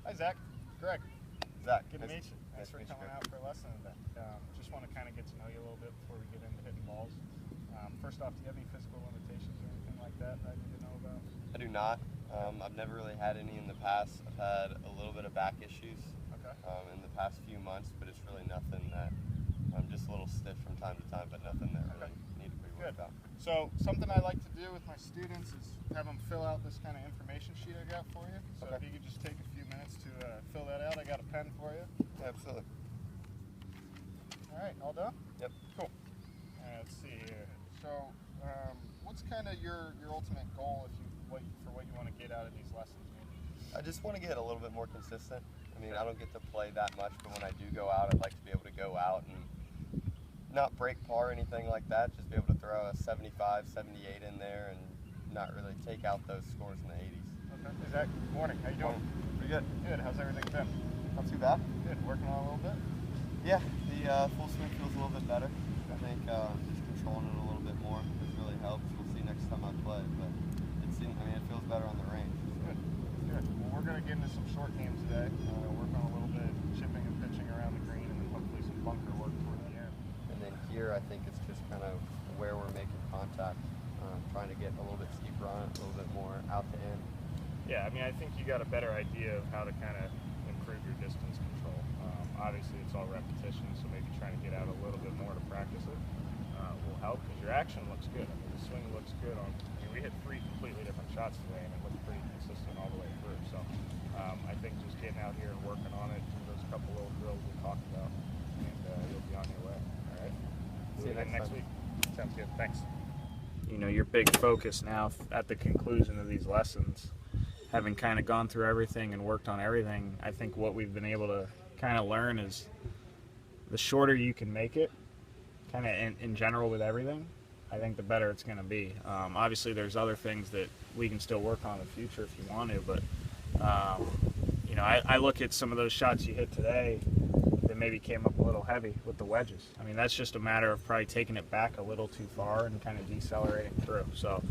Hi, Zach. Greg. Zach, Good to meet you. Thanks for coming out for a lesson today. Just want to kind of get to know you a little bit before we get into hitting balls. First off, do you have any physical limitations or anything like that I need to know about? I do not. I've never really had any in the past. I've had a little bit of back issues in the past few months, but it's really nothing that I'm just a little stiff from time to time, but nothing that really need to be worked out. So something I like to do with my students is have them fill out this kind of information sheet I got for you. So if you could just take a few minutes to fill that out. I got a pen for you. Yeah, absolutely. All right, all done? Yep. Cool. Let's see here. So what's kind of your ultimate goal for what you want to get out of these lessons? I just want to get a little bit more consistent. I mean, I don't get to play that much, but when I do go out, I'd like to be able to go out and not break par or anything like that, just be able to throw a 75, 78 in there and not really take out those scores in the 80s. Okay. Hey, Zach, good morning. How you doing? Pretty good. Good. How's everything been? Not too bad. Good. Working on it a little bit? Yeah, the full swing feels a little bit better. I think just controlling it a little bit more has really helped. We'll see next time I play, but it feels better on the range. Good. Good. Well, we're going to get into some short games today. Work on a little bit of chipping and pitching around the green, and then hopefully some bunker work toward the end. And then here, I think it's just kind of where we're making contact, trying to get a little bit steeper on it, a little bit more out to in. Yeah, I mean, I think you got a better idea of how to kind of improve your distance control. Obviously, it's all repetition, so maybe trying to get out a little bit more to practice it will help because your action looks good. I mean, the swing looks good. We hit 3 completely different shots today, and it looked pretty consistent all the way through. So I think just getting out here and working on it, do those couple little drills we talked about, and you'll be on your way. All right? See you next week. Sounds good. Thanks. You know, your big focus now at the conclusion of these lessons, having kind of gone through everything and worked on everything, I think what we've been able to kind of learn is the shorter you can make it, kind of in general with everything, I think the better it's going to be. Obviously, there's other things that we can still work on in the future if you want to, but you know, I look at some of those shots you hit today that maybe came up a little heavy with the wedges. I mean, that's just a matter of probably taking it back a little too far and kind of decelerating through. So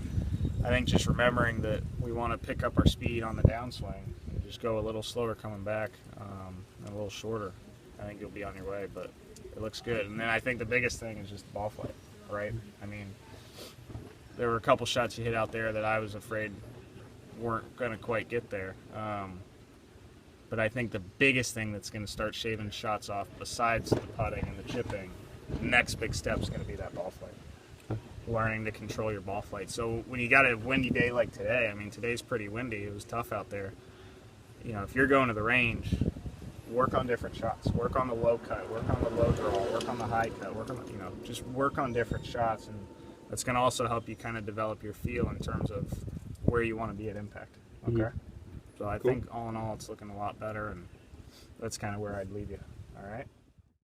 I think just remembering that we want to pick up our speed on the downswing and just go a little slower coming back and a little shorter. I think you'll be on your way, but it looks good. And then I think the biggest thing is just ball flight, right? I mean, there were a couple shots you hit out there that I was afraid weren't going to quite get there. But I think the biggest thing that's going to start shaving shots off besides the putting and the chipping, the next big step is going to be that ball flight. Learning to control your ball flight. So when you got a windy day like today, I mean, today's pretty windy. It was tough out there. You know, if you're going to the range, work on different shots. Work on the low cut. Work on the low draw. Work on the high cut. Work on, you know, just work on different shots, and that's going to also help you kind of develop your feel in terms of where you want to be at impact. Okay. So I think all in all, it's looking a lot better, and that's kind of where I'd leave you. All right.